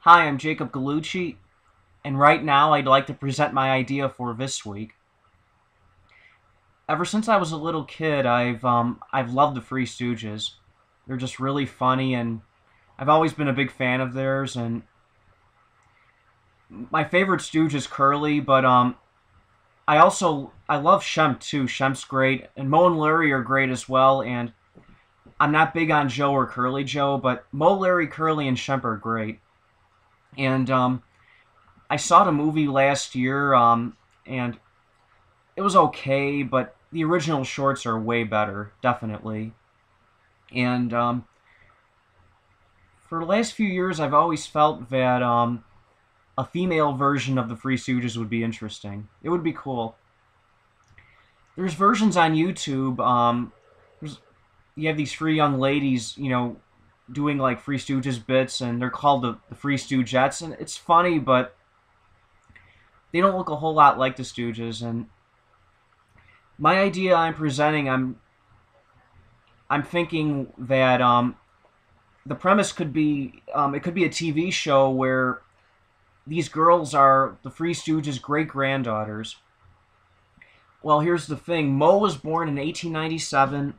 Hi, I'm Jacob Gallucci, and right now I'd like to present my idea for this week. Ever since I was a little kid, I've loved the Three Stooges. They're just really funny, and I've always been a big fan of theirs. And my favorite Stooge is Curly, but I love Shemp too. Shemp's great, and Mo and Larry are great as well. And I'm not big on Joe or Curly Joe, but Mo, Larry, Curly, and Shemp are great. And I saw the movie last year, and it was okay, but the original shorts are way better, definitely. And for the last few years, I've always felt that a female version of the Three Stooges would be interesting. It would be cool. There's versions on YouTube. You have these three young ladies, doing like Three Stooges bits, and they're called the Three Stoogettes, and it's funny, but they don't look a whole lot like the Stooges. And my idea I'm presenting, I'm thinking that the premise could be it could be a TV show where these girls are the Three Stooges' great granddaughters. Well, here's the thing: Mo was born in 1897,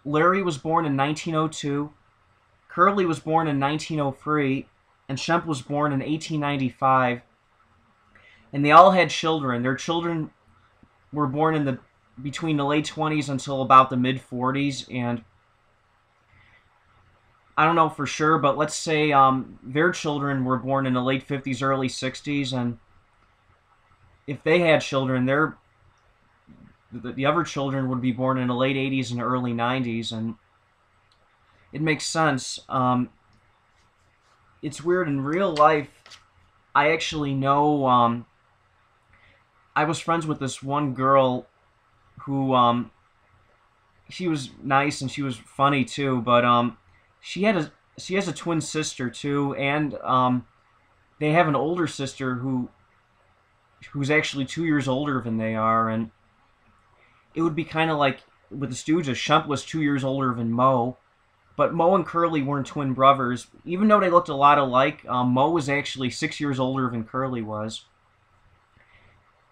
Larry was born in 1902, Curly was born in 1903, and Shemp was born in 1895. And they all had children. Their children were born in the between the late 20s until about the mid 40s, and I don't know for sure, but let's say their children were born in the late 50s, early 60s, and if they had children, the other children would be born in the late 80s and early 90s, and it makes sense. It's weird. In real life, I actually know I was friends with this one girl who she was nice and she was funny too, but she has a twin sister too, and they have an older sister who's actually 2 years older than they are, and it would be kind of like with the Stooges. Shump was 2 years older than Mo, but Mo and Curly weren't twin brothers, even though they looked a lot alike. Mo was actually 6 years older than Curly was,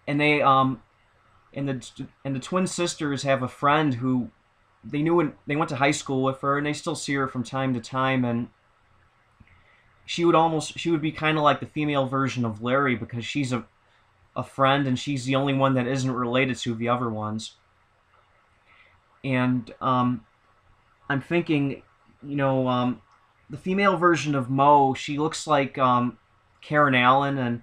and the twin sisters have a friend who they knew when they went to high school with her, and they still see her from time to time. And she would be kind of like the female version of Larry because she's a friend, and she's the only one that isn't related to the other ones. And I'm thinking, the female version of Mo, she looks like Karen Allen, and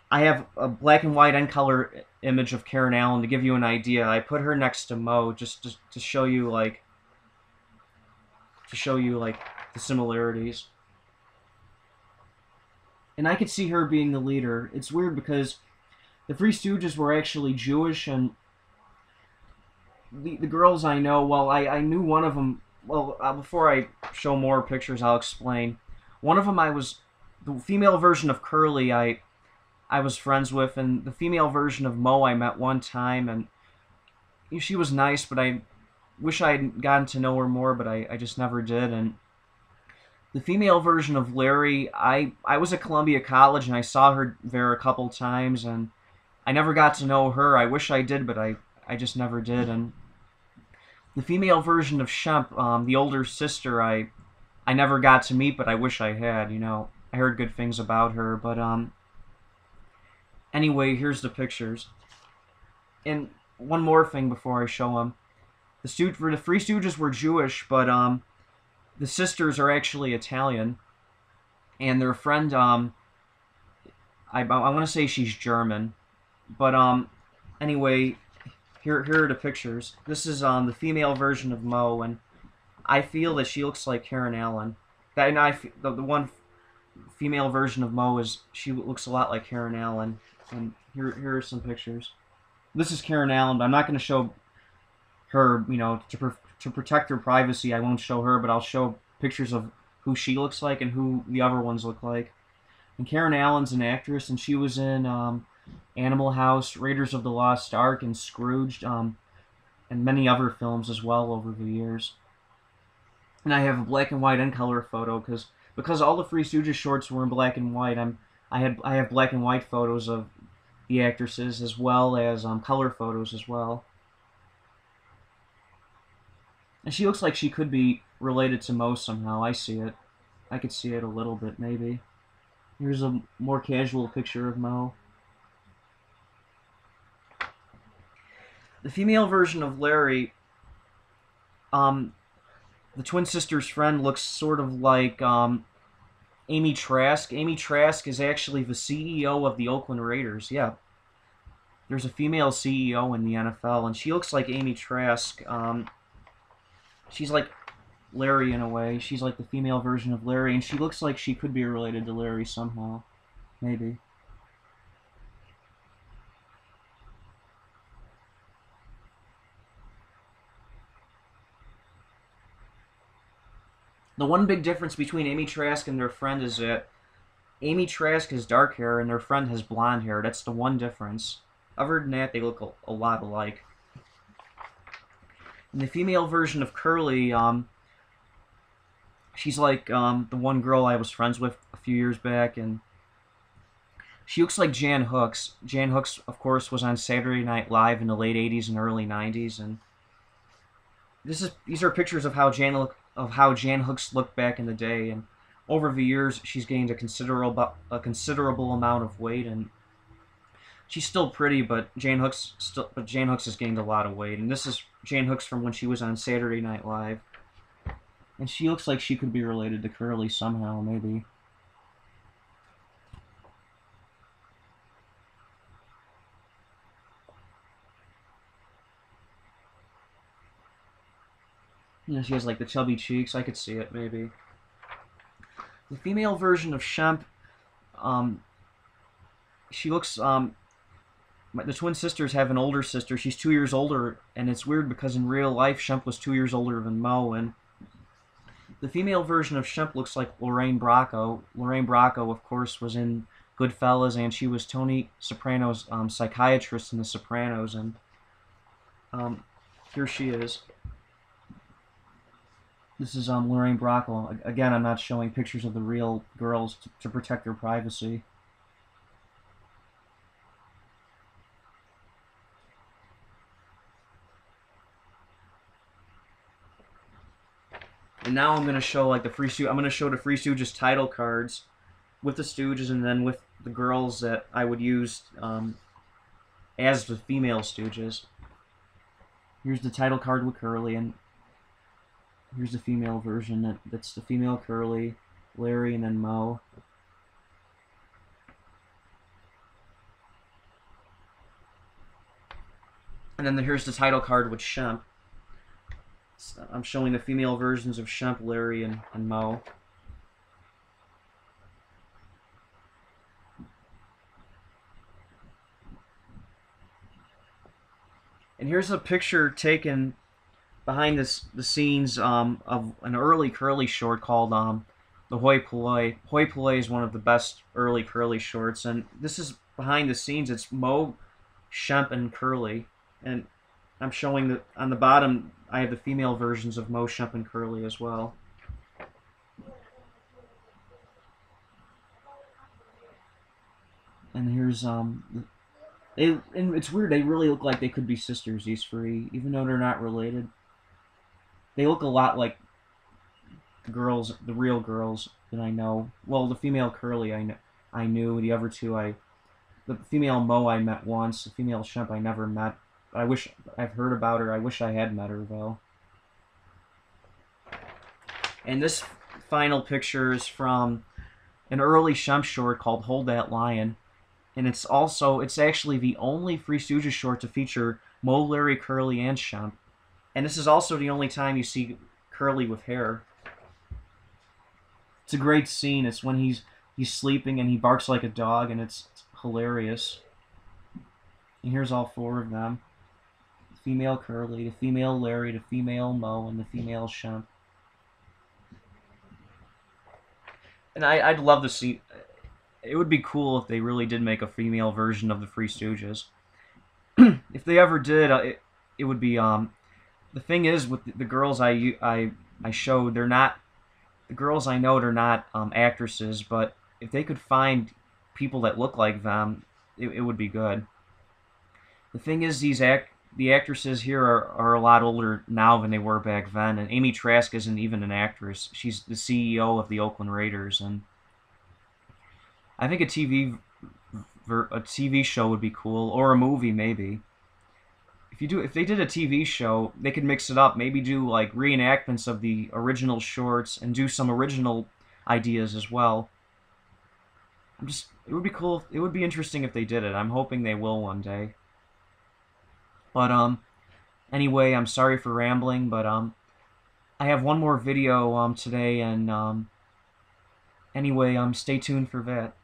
I have a black and white and color image of Karen Allen to give you an idea. I put her next to Mo just to show you like the similarities. And I could see her being the leader. It's weird because the Three Stooges were actually Jewish, and the girls I know, well, I knew one of them. Well, before I show more pictures, I'll explain. One of them the female version of Curly I was friends with, and the female version of Mo I met one time, and she was nice, but I wish I had gotten to know her more, but I just never did. And the female version of Larry, I was at Columbia College, and I saw her there a couple times, and I never got to know her. I wish I did, but I just never did. And the female version of Shemp, the older sister, I never got to meet, but I wish I had. I heard good things about her, but anyway, here's the pictures. And one more thing before I show them. The Three Stooges were Jewish, but the sisters are actually Italian, and their friend, I want to say she's German, but anyway, here are the pictures. This is the female version of Mo, and I feel that she looks like Karen Allen. The one female version of Mo she looks a lot like Karen Allen. And here are some pictures. This is Karen Allen, but I'm not going to show her, to protect her privacy. I won't show her, but I'll show pictures of who she looks like and who the other ones look like. And Karen Allen's an actress, and she was in Animal House, Raiders of the Lost Ark, and Scrooged, and many other films as well over the years. And I have a black and white and color photo, because all the Three Stooges shorts were in black and white. I have black and white photos of the actresses as well as color photos as well. And she looks like she could be related to Mo somehow. I see it. I could see it a little bit, maybe. Here's a more casual picture of Mo. The female version of Larry, the twin sister's friend looks sort of like Amy Trask. Amy Trask is actually the CEO of the Oakland Raiders. Yeah, there's a female CEO in the NFL, and she looks like Amy Trask. She's like Larry in a way. She's like the female version of Larry, and she looks like she could be related to Larry somehow. Maybe. The one big difference between Amy Trask and their friend is that Amy Trask has dark hair and their friend has blonde hair. That's the one difference. Other than that, they look a lot alike. In the female version of Curly, she's like the one girl I was friends with a few years back, and she looks like Jan Hooks. Jan Hooks, of course, was on Saturday Night Live in the late '80s and early '90s, and these are pictures of how Jan Hooks looked back in the day, and over the years she's gained a considerable amount of weight, and she's still pretty, but Jan Hooks has gained a lot of weight, and this is Jan Hooks from when she was on Saturday Night Live, and she looks like she could be related to Curly somehow, maybe. You know, she has like the chubby cheeks. I could see it, maybe. The female version of Shemp, she looks. The twin sisters have an older sister. She's 2 years older, and it's weird because in real life, Shemp was 2 years older than Mo. And the female version of Shemp looks like Lorraine Bracco. Lorraine Bracco, of course, was in Goodfellas, and she was Tony Soprano's psychiatrist in The Sopranos. And here she is. This is Lorraine Bracco. Again, I'm not showing pictures of the real girls to protect their privacy. And now I'm gonna show like the I'm gonna show the Free Stooges title cards with the Stooges, and then with the girls that I would use as the female Stooges. Here's the title card with Curly, and here's the female version. That's the female Curly, Larry, and then Mo. And then here's the title card with Shemp. I'm showing the female versions of Shemp, Larry, and Mo. And here's a picture taken behind the scenes of an early Curly short called the Hoi Polloi. Hoi Polloi is one of the best early Curly shorts, and this is behind the scenes. It's Mo, Shemp, and Curly, and I'm showing on the bottom I have the female versions of Mo, Shemp, and Curly as well. And here's and it's weird. They really look like they could be sisters. These three, even though they're not related. They look a lot like girls, the real girls that I know. Well, the female Curly I knew. The other two the female Mo I met once. The female Shemp I never met. I've heard about her. I wish I had met her though. And this final picture is from an early Shemp short called "Hold That Lion," and it's actually the only Three Stooges short to feature Mo, Larry, Curly, and Shemp. And this is also the only time you see Curly with hair. It's a great scene. It's when he's sleeping and he barks like a dog, and it's hilarious. And here's all four of them. The female Curly, the female Larry, the female Mo, and the female Shemp. And I'd love to see... It would be cool if they really did make a female version of the Three Stooges. If they ever did, it would be... the thing is, with the girls I showed, they're not the girls I know are not actresses, but if they could find people that look like them, it would be good. The thing is, the actresses here are a lot older now than they were back then, and Amy Trask isn't even an actress. She's the CEO of the Oakland Raiders, and I think a TV show would be cool, or a movie maybe. If they did a TV show, they could mix it up. Maybe do like reenactments of the original shorts and do some original ideas as well. It would be cool. It would be interesting if they did it. I'm hoping they will one day. But anyway, I'm sorry for rambling, but I have one more video today, and anyway, stay tuned for that.